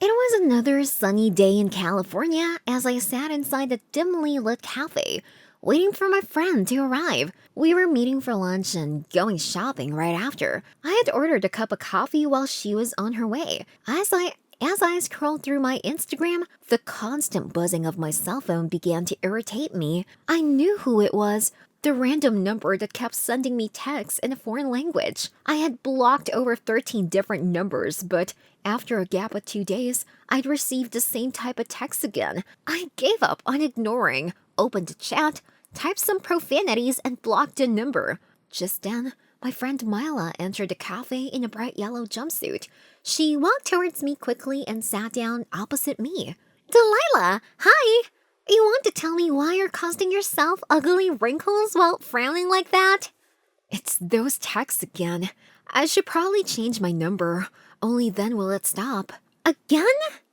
It was another sunny day in California as I sat inside the dimly lit cafe, waiting for my friend to arrive. We were meeting for lunch and going shopping right after. I had ordered a cup of coffee while she was on her way. As I scrolled through my Instagram, the constant buzzing of my cell phone began to irritate me. I knew who it was. The random number that kept sending me texts in a foreign language. I had blocked over 13 different numbers, but after a gap of 2 days, I'd received the same type of text again. I gave up on ignoring, opened the chat, typed some profanities, and blocked the number. Just then, my friend Mila entered the cafe in a bright yellow jumpsuit. She walked towards me quickly and sat down opposite me. Delilah, hi! You want to tell me why you're causing yourself ugly wrinkles while frowning like that? It's those texts again. I should probably change my number. Only then will it stop. Again?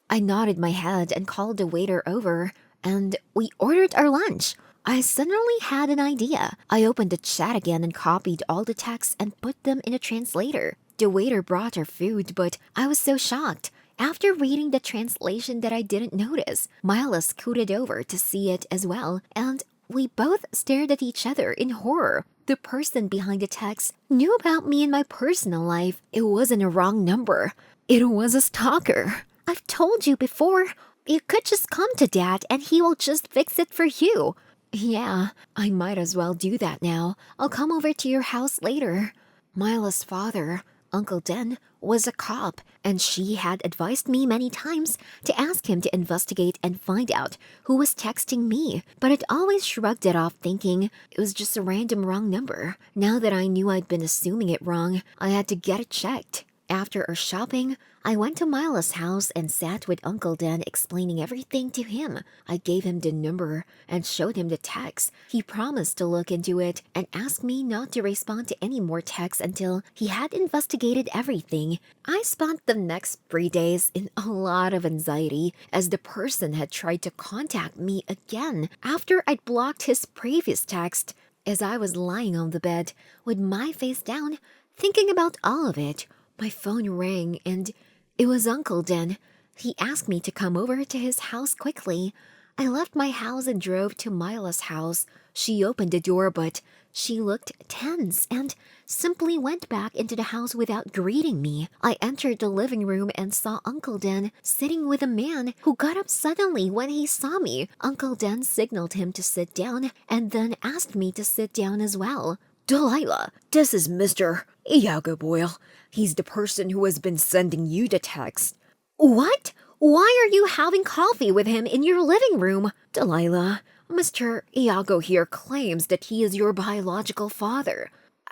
I nodded my head and called the waiter over, and we ordered our lunch. I suddenly had an idea. I opened the chat again and copied all the texts and put them in a translator. The waiter brought our food, but I was so shocked. After reading the translation that I didn't notice, Mila scooted over to see it as well, and we both stared at each other in horror. The person behind the text knew about me and my personal life. It wasn't a wrong number. It was a stalker. I've told you before, you could just come to Dad and he will just fix it for you. Yeah, I might as well do that now. I'll come over to your house later. Mila's father, Uncle Den, was a cop, and she had advised me many times to ask him to investigate and find out who was texting me, but I'd always shrugged it off thinking it was just a random wrong number. Now that I knew I'd been assuming it wrong, I had to get it checked. After our shopping, I went to Mila's house and sat with Uncle Dan explaining everything to him. I gave him the number and showed him the text. He promised to look into it and asked me not to respond to any more texts until he had investigated everything. I spent the next 3 days in a lot of anxiety as the person had tried to contact me again after I'd blocked his previous text. As I was lying on the bed with my face down, thinking about all of it, my phone rang and it was Uncle Den. He asked me to come over to his house quickly. I left my house and drove to Mila's house. She opened the door, but she looked tense and simply went back into the house without greeting me. I entered the living room and saw Uncle Den sitting with a man who got up suddenly when he saw me. Uncle Den signaled him to sit down and then asked me to sit down as well. Delilah, this is Mr. Iago Boyle. He's the person who has been sending you the text. What? Why are you having coffee with him in your living room? Delilah, Mr. Iago here claims that he is your biological father.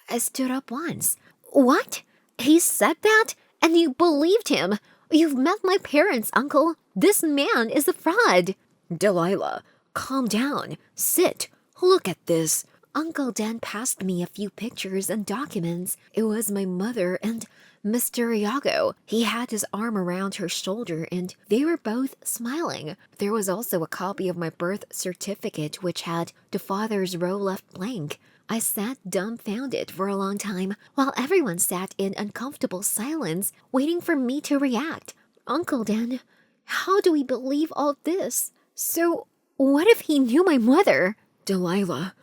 I stood up once. What? He said that? And you believed him? You've met my parents, Uncle. This man is a fraud. Delilah, calm down. Sit. Look at this. Uncle Dan passed me a few pictures and documents. It was my mother and Mr. Iago. He had his arm around her shoulder and they were both smiling. There was also a copy of my birth certificate which had the father's row left blank. I sat dumbfounded for a long time while everyone sat in uncomfortable silence waiting for me to react. Uncle Dan, how do we believe all this? So, what if he knew my mother? Delilah,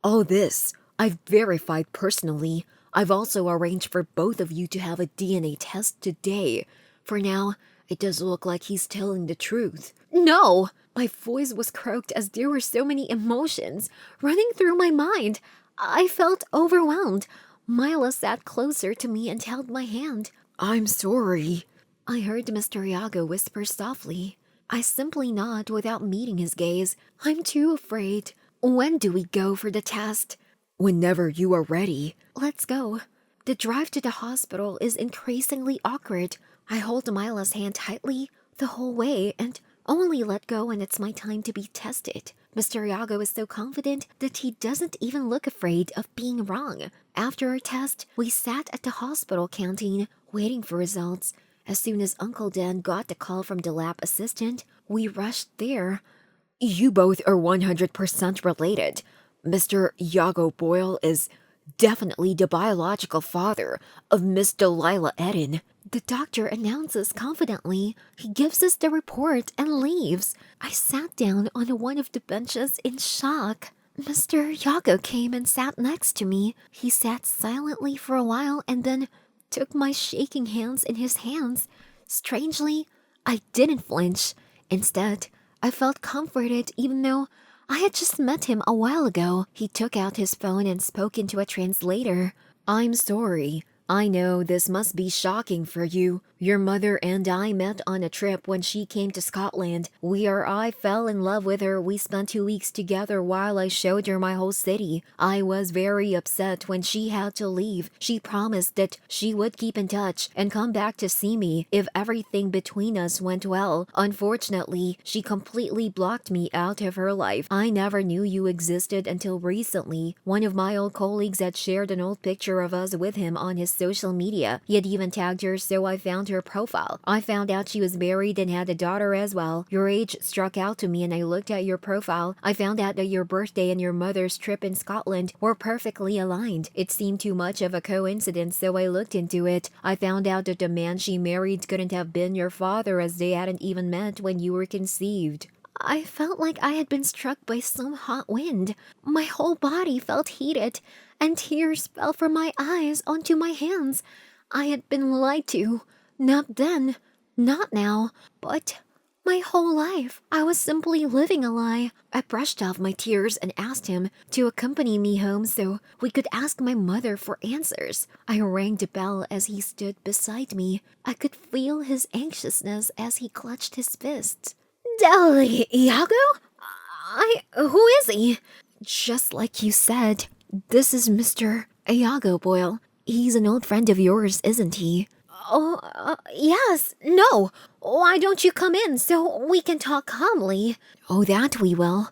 all this I've verified personally. I've also arranged for both of you to have a DNA test today. For now, it does look like he's telling the truth. No! My voice was croaked as there were so many emotions running through my mind. I felt overwhelmed. Mila sat closer to me and held my hand. I'm sorry, I heard Mr. Iago whisper softly. I simply nodded without meeting his gaze. I'm too afraid. When do we go for the test? Whenever you are ready. Let's go. The drive to the hospital is increasingly awkward. I hold Mila's hand tightly the whole way and only let go when it's my time to be tested. Mr. Iago is so confident that he doesn't even look afraid of being wrong. After our test, we sat at the hospital canteen waiting for results. As soon as Uncle Dan got the call from the lab assistant, we rushed there. You both are 100% related. Mr. Iago Boyle is definitely the biological father of Miss Delilah Eden. The doctor announces confidently. He gives us the report and leaves. I sat down on one of the benches in shock. Mr. Yago came and sat next to me. He sat silently for a while and then took my shaking hands in his hands. Strangely, I didn't flinch. Instead, I felt comforted even though I had just met him a while ago. He took out his phone and spoke into a translator. I'm sorry. I know this must be shocking for you. Your mother and I met on a trip when she came to Scotland. I fell in love with her. We spent 2 weeks together while I showed her my whole city. I was very upset when she had to leave. She promised that she would keep in touch and come back to see me if everything between us went well. Unfortunately, she completely blocked me out of her life. I never knew you existed until recently. One of my old colleagues had shared an old picture of us with him on his social media. He had even tagged her, so I found her profile. I found out she was married and had a daughter as well. Your age struck out to me and I looked at your profile. I found out that your birthday and your mother's trip in Scotland were perfectly aligned. It seemed too much of a coincidence, so I looked into it. I found out that the man she married couldn't have been your father as they hadn't even met when you were conceived. I felt like I had been struck by some hot wind. My whole body felt heated, and tears fell from my eyes onto my hands. I had been lied to. Not then, not now, but my whole life. I was simply living a lie. I brushed off my tears and asked him to accompany me home so we could ask my mother for answers. I rang the bell as he stood beside me. I could feel his anxiousness as he clutched his fists. Iago? Who is he? Just like you said, this is Mr. Iago Boyle. He's an old friend of yours, isn't he? Oh, yes. No. Why don't you come in so we can talk calmly? Oh, that we will.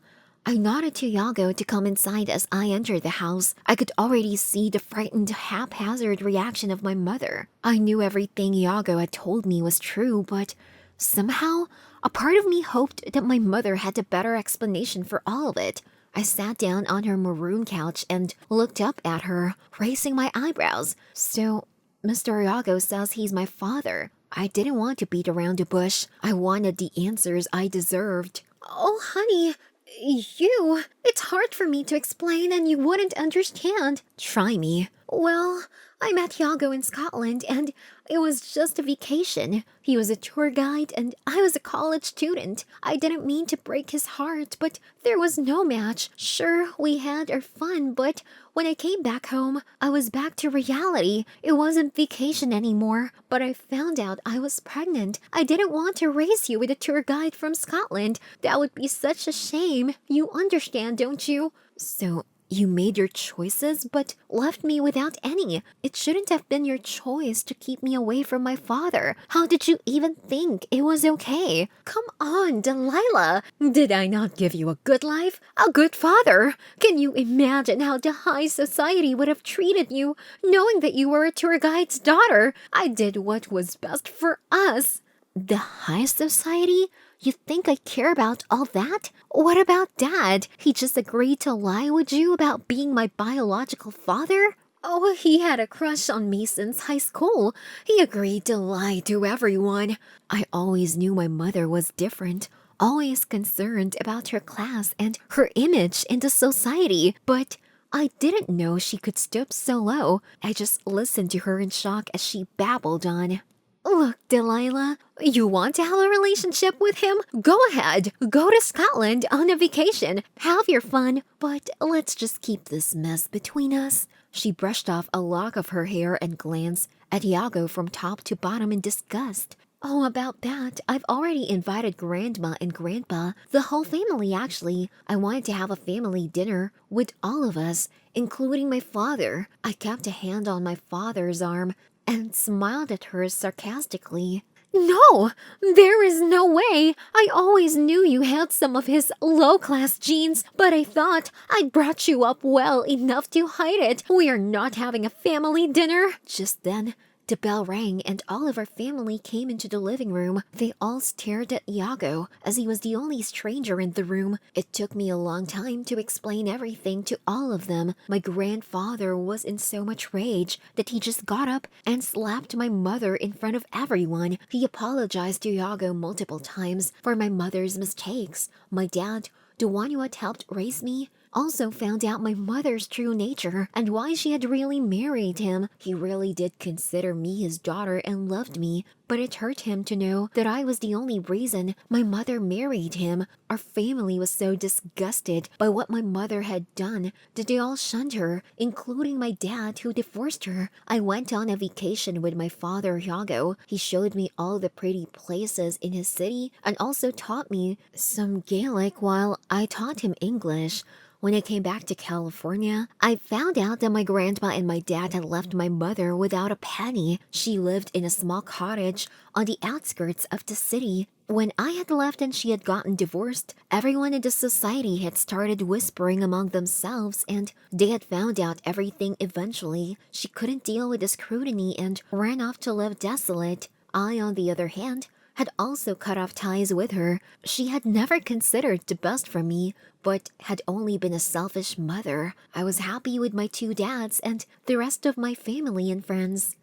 I nodded to Iago to come inside as I entered the house. I could already see the frightened, haphazard reaction of my mother. I knew everything Iago had told me was true, but somehow, a part of me hoped that my mother had a better explanation for all of it. I sat down on her maroon couch and looked up at her, raising my eyebrows. So, Mr. Iago says he's my father. I didn't want to beat around the bush. I wanted the answers I deserved. Oh, honey, it's hard for me to explain and you wouldn't understand. Try me. Well, I met Iago in Scotland and it was just a vacation. He was a tour guide and I was a college student. I didn't mean to break his heart, but there was no match. Sure, we had our fun, but when I came back home, I was back to reality. It wasn't vacation anymore, but I found out I was pregnant. I didn't want to raise you with a tour guide from Scotland. That would be such a shame. You understand, don't you? So, you made your choices, but left me without any. It shouldn't have been your choice to keep me away from my father. How did you even think it was okay? Come on, Delilah. Did I not give you a good life? A good father? Can you imagine how the high society would have treated you, knowing that you were a tour guide's daughter? I did what was best for us. The high society? You think I care about all that? What about Dad? He just agreed to lie with you about being my biological father? Oh, he had a crush on me since high school. He agreed to lie to everyone. I always knew my mother was different, always concerned about her class and her image in the society, but I didn't know she could stoop so low. I just listened to her in shock as she babbled on. Look, Delilah, you want to have a relationship with him? Go ahead. Go to Scotland on a vacation. Have your fun. But let's just keep this mess between us. She brushed off a lock of her hair and glanced at Iago from top to bottom in disgust. Oh, about that, I've already invited Grandma and Grandpa, the whole family actually. I wanted to have a family dinner with all of us, including my father. I kept a hand on my father's arm and smiled at her sarcastically. No, there is no way. I always knew you had some of his low-class genes, but I thought I'd brought you up well enough to hide it. We are not having a family dinner. Just then, The bell rang and all of our family came into the living room. They all stared at Iago as he was the only stranger in the room. It took me a long time to explain everything to all of them. My grandfather was in so much rage that he just got up and slapped my mother in front of everyone. He apologized to Iago multiple times for my mother's mistakes. My dad, the one who had helped raise me, also found out my mother's true nature and why she had really married him. He really did consider me his daughter and loved me, but it hurt him to know that I was the only reason my mother married him. Our family was so disgusted by what my mother had done that they all shunned her, including my dad who divorced her. I went on a vacation with my father, Iago. He showed me all the pretty places in his city and also taught me some Gaelic while I taught him English. When I came back to California, I found out that my grandma and my dad had left my mother without a penny. She lived in a small cottage on the outskirts of the city. When I had left and she had gotten divorced, everyone in the society had started whispering among themselves and they had found out everything eventually. She couldn't deal with the scrutiny and ran off to live desolate. I, on the other hand, had also cut off ties with her. She had never considered the best for me, but had only been a selfish mother. I was happy with my two dads and the rest of my family and friends.